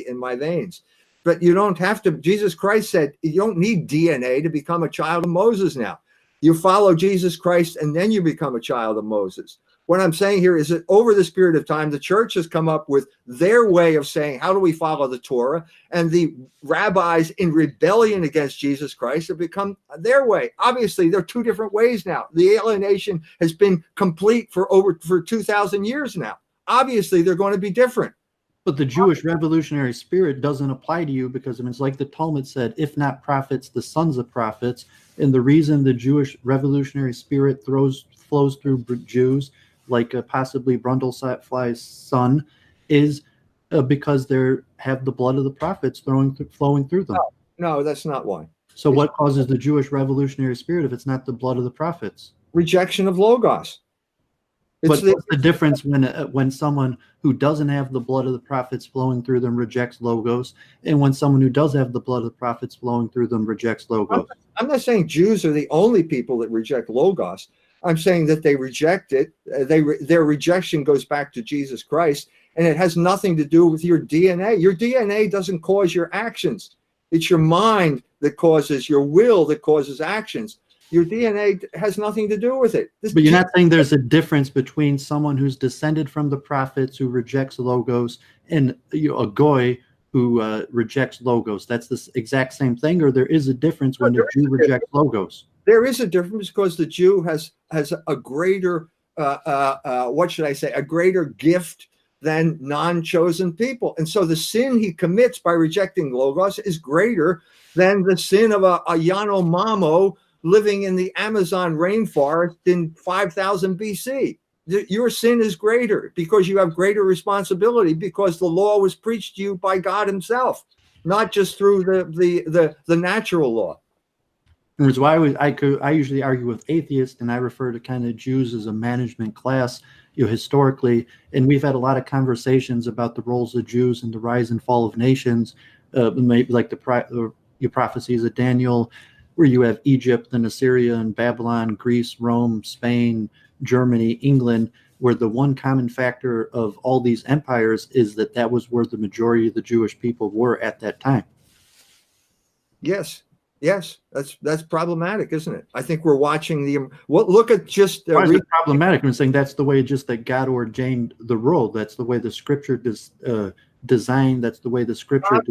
in my veins. But you don't have to. Jesus Christ said you don't need DNA to become a child of Moses now. You follow Jesus Christ and then you become a child of Moses. What I'm saying here is that over this period of time, the church has come up with their way of saying, how do we follow the Torah? And the rabbis in rebellion against Jesus Christ have become their way. Obviously, there are two different ways now. The alienation has been complete for 2,000 years now. Obviously, they're going to be different. But the Jewish revolutionary spirit doesn't apply to you because, I mean, it's like the Talmud said, if not prophets, the sons of prophets. And the reason the Jewish revolutionary spirit flows through Jews, like possibly Brundlefly's son, is because they have the blood of the prophets flowing through them. No, that's not why. So what causes the Jewish revolutionary spirit if it's not the blood of the prophets? Rejection of Logos. But what's the difference when someone who doesn't have the blood of the prophets flowing through them rejects Logos, and when someone who does have the blood of the prophets flowing through them rejects Logos? I'm not saying Jews are the only people that reject Logos. I'm saying that they reject it. Their rejection goes back to Jesus Christ, and it has nothing to do with your DNA. Your DNA doesn't cause your actions. It's your mind that causes, your will that causes actions. Your DNA has nothing to do with it. But you're not saying there's a difference between someone who's descended from the prophets who rejects Logos and a goy who rejects Logos. That's the exact same thing, or there is a difference when the Jew rejects Logos? There is a difference because the Jew has a greater, what should I say, a greater gift than non-chosen people. And so the sin he commits by rejecting Logos is greater than the sin of a Yanomamo living in the Amazon rainforest in 5000 BC. Your sin is greater because you have greater responsibility because the law was preached to you by God himself, not just through the natural law. That's why I usually argue with atheists, and I refer to kind of Jews as a management class, historically. And we've had a lot of conversations about the roles of Jews and the rise and fall of nations, maybe like your prophecies of Daniel, where you have Egypt and Assyria and Babylon, Greece, Rome, Spain, Germany, England, where the one common factor of all these empires is that was where the majority of the Jewish people were at that time. Yes, that's problematic, isn't it? I think we're watching look at just. Why is it problematic? I'm saying that's the way just that God ordained the world. That's the way the Scripture designed. That's the way the Scripture.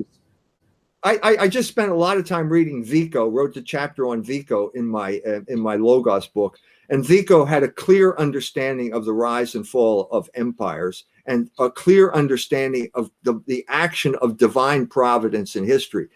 I just spent a lot of time reading Vico. Wrote the chapter on Vico in my Logos book, and Vico had a clear understanding of the rise and fall of empires and a clear understanding of the action of divine providence in history.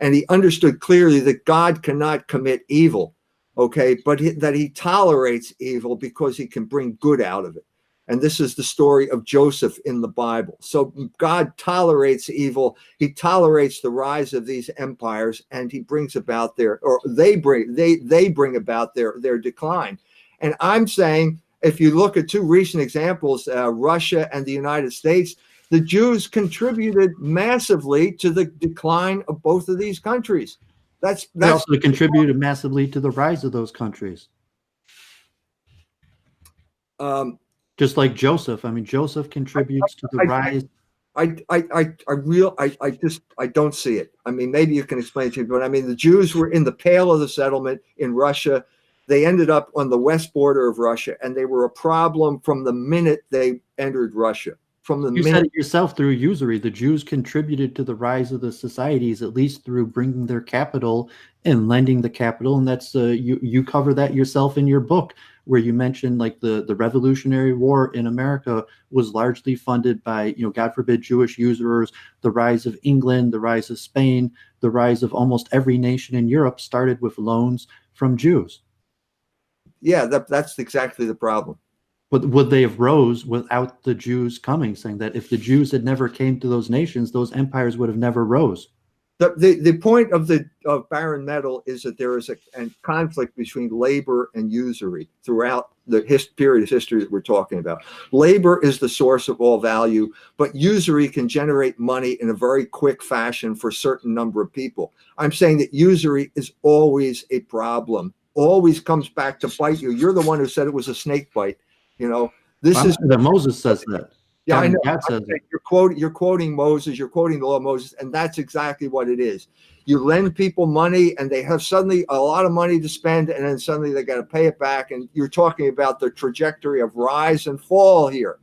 And he understood clearly that God cannot commit evil, okay, but that he tolerates evil because he can bring good out of it. And this is the story of Joseph in the Bible. So God tolerates evil. He tolerates the rise of these empires, and he brings about they bring about their decline. And I'm saying, if you look at two recent examples, Russia and the United States, the Jews contributed massively to the decline of both of these countries. They also contributed massively to the rise of those countries. Just like Joseph. I mean, Joseph contributes to the rise. I don't see it. I mean, maybe you can explain it to me, but I mean, the Jews were in the pale of the settlement in Russia. They ended up on the west border of Russia, and they were a problem from the minute they entered Russia. You said it yourself through usury. The Jews contributed to the rise of the societies, at least through bringing their capital and lending the capital. And that's you cover that yourself in your book, where you mentioned like the Revolutionary War in America was largely funded by, God forbid, Jewish usurers. The rise of England, the rise of Spain, the rise of almost every nation in Europe started with loans from Jews. Yeah, that's exactly the problem. But would they have rose without the Jews coming, saying that if the Jews had never came to those nations, those empires would have never rose? The point of barren metal is that there is a conflict between labor and usury throughout the period of history that we're talking about. Labor is the source of all value, but usury can generate money in a very quick fashion for a certain number of people. I'm saying that usury is always a problem, always comes back to bite you. You're the one who said it was a snake bite. This is that Moses says that. Yeah, I know. God says it. You're quoting Moses, you're quoting the law of Moses, and that's exactly what it is. You lend people money and they have suddenly a lot of money to spend, and then suddenly they got to pay it back. And you're talking about the trajectory of rise and fall here.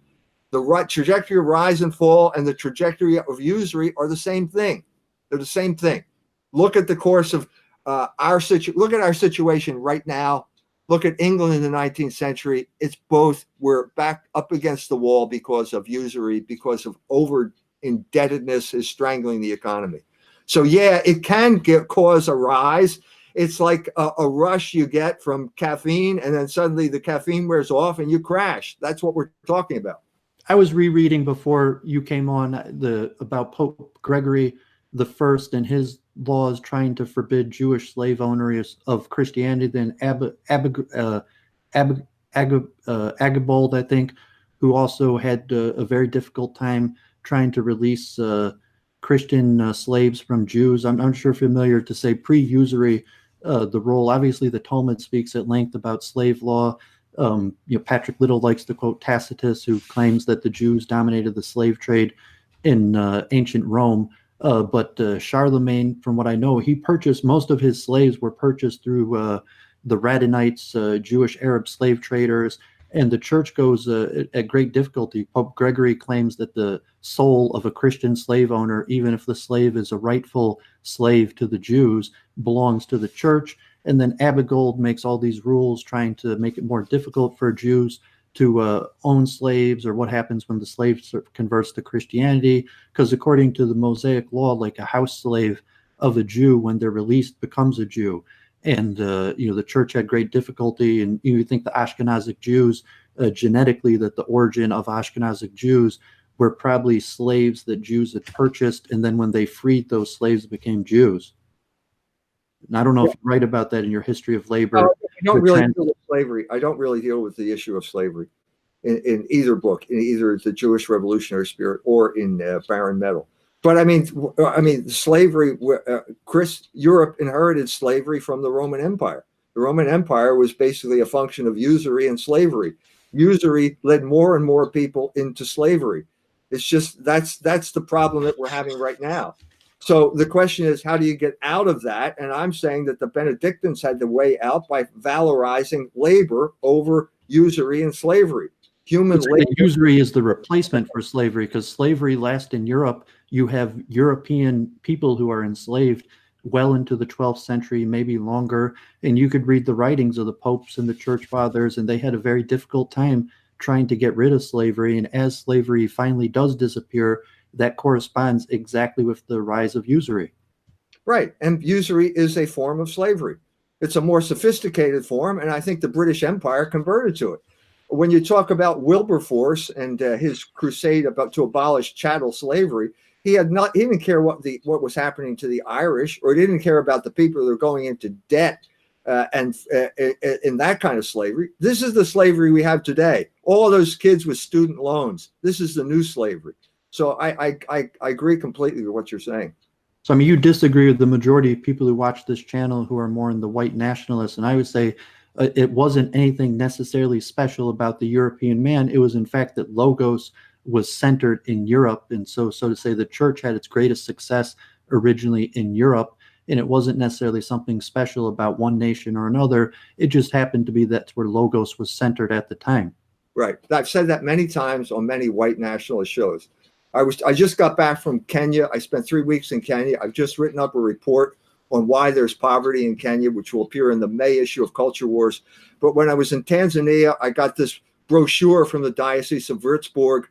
The trajectory of rise and fall and the trajectory of usury are the same thing. They're the same thing. Look at the course of look at our situation right now. Look at England in the 19th century. It's both. We're back up against the wall because of usury, because of over indebtedness is strangling the economy. So yeah, it can cause a rise. It's like a rush you get from caffeine, and then suddenly the caffeine wears off and you crash. That's what we're talking about. I was rereading before you came on about Pope Gregory the First and his laws trying to forbid Jewish slave owners of Christianity. Then Agbold, I think, who also had a very difficult time trying to release Christian slaves from Jews. I'm sure familiar to say pre-usury, the role. Obviously, the Talmud speaks at length about slave law. Patrick Little likes to quote Tacitus, who claims that the Jews dominated the slave trade in ancient Rome. But Charlemagne, from what I know, he purchased most of his slaves were purchased through the Radanites, Jewish Arab slave traders, and the church goes at great difficulty. Pope Gregory claims that the soul of a Christian slave owner, even if the slave is a rightful slave to the Jews, belongs to the church. And then Abigold makes all these rules trying to make it more difficult for Jews to own slaves, or what happens when the slave converts to Christianity. Because according to the Mosaic law, like a house slave of a Jew, when they're released, becomes a Jew. And the church had great difficulty. And you think the Ashkenazic Jews, genetically, that the origin of Ashkenazic Jews were probably slaves that Jews had purchased, and then when they freed those slaves, became Jews. And I don't know if you're right about that in your history of labor. I don't really deal with slavery. I don't really deal with the issue of slavery in either book, in either the Jewish Revolutionary Spirit or in Barren Metal. But I mean, slavery. Europe inherited slavery from the Roman Empire. The Roman Empire was basically a function of usury and slavery. Usury led more and more people into slavery. It's just that's the problem that we're having right now. So the question is, how do you get out of that? And I'm saying that the Benedictines had the way out by valorizing labor over usury and slavery. Human labor. Usury is the replacement for slavery, because slavery lasts in Europe. You have European people who are enslaved well into the 12th century, maybe longer. And you could read the writings of the popes and the church fathers, and they had a very difficult time trying to get rid of slavery. And as slavery finally does disappear, that corresponds exactly with the rise of usury. Right. And usury is a form of slavery. It's a more sophisticated form, and I think the British Empire converted to it. When you talk about Wilberforce and his crusade to abolish chattel slavery, he didn't care what was happening to the Irish, or he didn't care about the people that are going into debt and in that kind of slavery. This is the slavery we have today. All those kids with student loans. This is the new slavery. So I agree completely with what you're saying. So, I mean, you disagree with the majority of people who watch this channel who are more in the white nationalists. And I would say it wasn't anything necessarily special about the European man. It was, in fact, that Logos was centered in Europe. And so to say, the church had its greatest success originally in Europe. And it wasn't necessarily something special about one nation or another. It just happened to be that's where Logos was centered at the time. Right. I've said that many times on many white nationalist shows. I just got back from Kenya. I spent 3 weeks in Kenya. I've just written up a report on why there's poverty in Kenya, which will appear in the May issue of Culture Wars. But when I was in Tanzania, I got this brochure from the Diocese of Würzburg.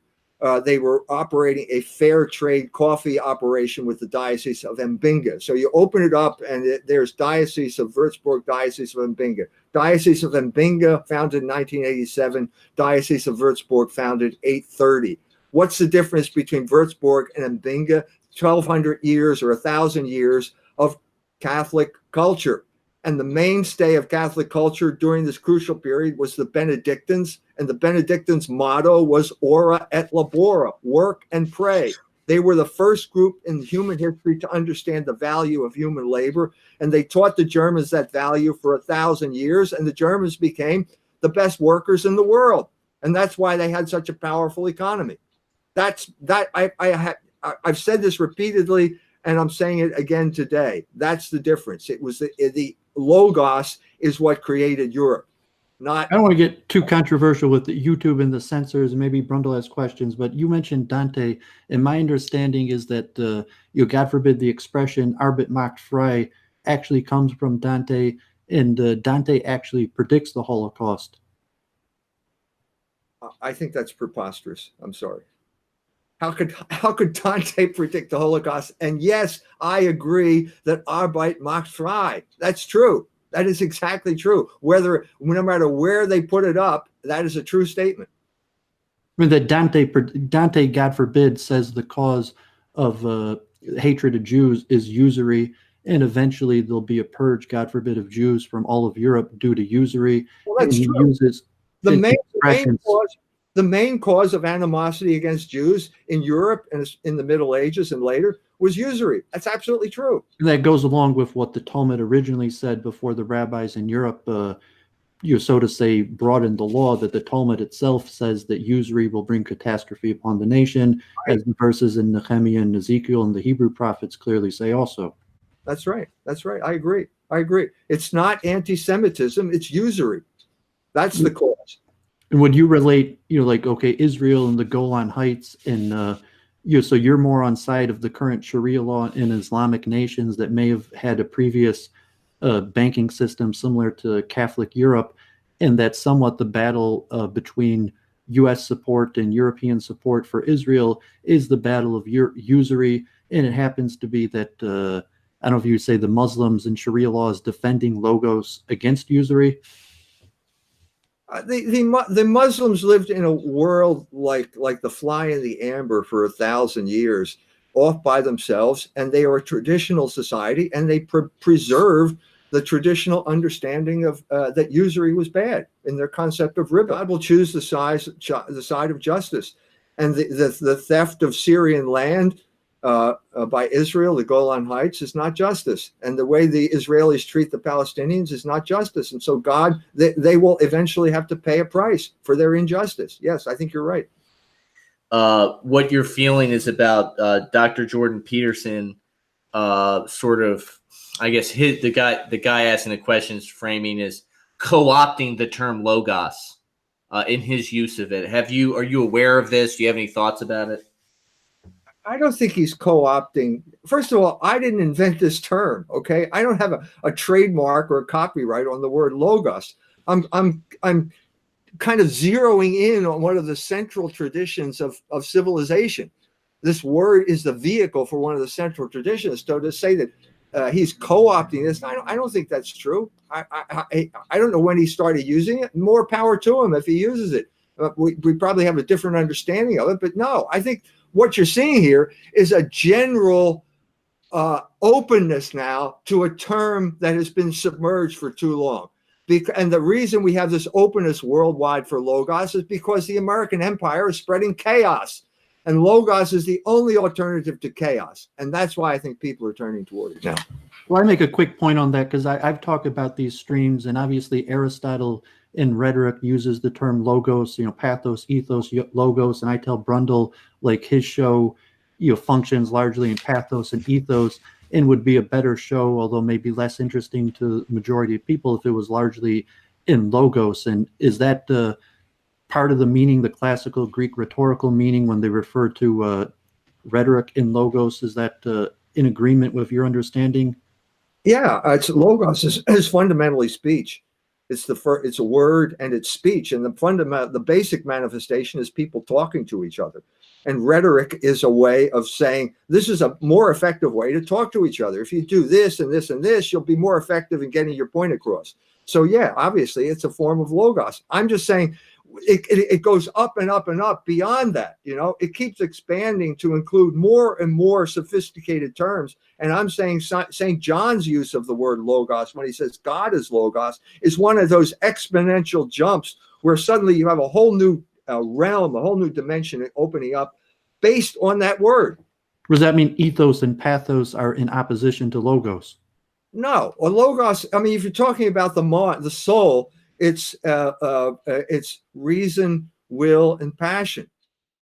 They were operating a fair trade coffee operation with the Diocese of Mbinga. So you open it up and there's Diocese of Würzburg, Diocese of Mbinga. Diocese of Mbinga, founded in 1987. Diocese of Würzburg, founded 830. What's the difference between Würzburg and Mbinga? 1,200 years or 1,000 years of Catholic culture. And the mainstay of Catholic culture during this crucial period was the Benedictines. And the Benedictines' motto was ora et labora, work and pray. They were the first group in human history to understand the value of human labor. And they taught the Germans that value for 1,000 years. And the Germans became the best workers in the world. And that's why they had such a powerful economy. That's that I've said this repeatedly, and I'm saying it again today. That's the difference. It was the Logos is what created Europe, not. I don't want to get too controversial with the YouTube and the censors, and maybe Brundle has questions, but you mentioned Dante, and my understanding is that, God forbid, the expression "Arbit macht frei" actually comes from Dante, and Dante actually predicts the Holocaust. I think that's preposterous. I'm sorry. How could Dante predict the Holocaust? And yes, I agree that Arbeit macht frei. That's true. That is exactly true. No matter where they put it up, that is a true statement. I mean, that Dante, God forbid, says the cause of hatred of Jews is usury, and eventually there'll be a purge, God forbid, of Jews from all of Europe due to usury. Well, that's and he true. uses The main cause of animosity against Jews in Europe and in the Middle Ages and later was usury. That's absolutely true. That goes along with what the Talmud originally said before the rabbis in Europe, so to say, brought in the law, that the Talmud itself says that usury will bring catastrophe upon the nation, right, as the verses in Nehemiah and Ezekiel and the Hebrew prophets clearly say also. That's right. That's right. I agree. It's not anti-Semitism. It's usury. That's the cause. And would you relate, okay, Israel and the Golan Heights, and so you're more on side of the current Sharia law in Islamic nations that may have had a previous banking system similar to Catholic Europe, and that somewhat the battle between U.S. support and European support for Israel is the battle of usury, and it happens to be that, I don't know if you say the Muslims in Sharia law is defending Logos against usury. The Muslims lived in a world like the fly in the amber for 1,000 years, off by themselves, and they are a traditional society, and they preserved the traditional understanding of that usury was bad in their concept of riba. God will choose the side of justice, and the theft of Syrian land by Israel, the Golan Heights, is not justice. And the way the Israelis treat the Palestinians is not justice. And so they will eventually have to pay a price for their injustice. Yes, I think you're right. What you're feeling is about Dr. Jordan Peterson, sort of, I guess the guy asking the questions framing is co-opting the term logos in his use of it. Are you aware of this? Do you have any thoughts about it? I don't think he's co-opting. First of all, I didn't invent this term. Okay, I don't have a trademark or a copyright on the word logos. I'm kind of zeroing in on one of the central traditions of civilization. This word is the vehicle for one of the central traditions. So to say that he's co-opting this, I don't think that's true. I don't know when he started using it. More power to him if he uses it. We probably have a different understanding of it, but no, I think what you're seeing here is a general openness now to a term that has been submerged for too long. And the reason we have this openness worldwide for logos is because the American empire is spreading chaos, and logos is the only alternative to chaos. And that's why I think people are turning toward it now. Well, I make a quick point on that because I've talked about these streams, and obviously Aristotle in rhetoric uses the term logos, pathos, ethos, logos, and I tell Brundle his show, functions largely in pathos and ethos, and would be a better show, although maybe less interesting to the majority of people if it was largely in logos. And is that part of the meaning, the classical Greek rhetorical meaning, when they refer to rhetoric in logos? Is that in agreement with your understanding? Yeah, logos is fundamentally speech. It's a word and it's speech, and the basic manifestation is people talking to each other. And rhetoric is a way of saying this is a more effective way to talk to each other. If you do this and this and this, you'll be more effective in getting your point across. So yeah, obviously it's a form of logos. I'm just saying it goes up and up and up beyond that. It keeps expanding to include more and more sophisticated terms. And I'm saying St. John's use of the word logos when he says God is logos is one of those exponential jumps where suddenly you have a whole new realm, a whole new dimension opening up based on that word. Does that mean ethos and pathos are in opposition to logos? No, or logos. I mean, if you're talking about the soul, it's reason, will, and passion.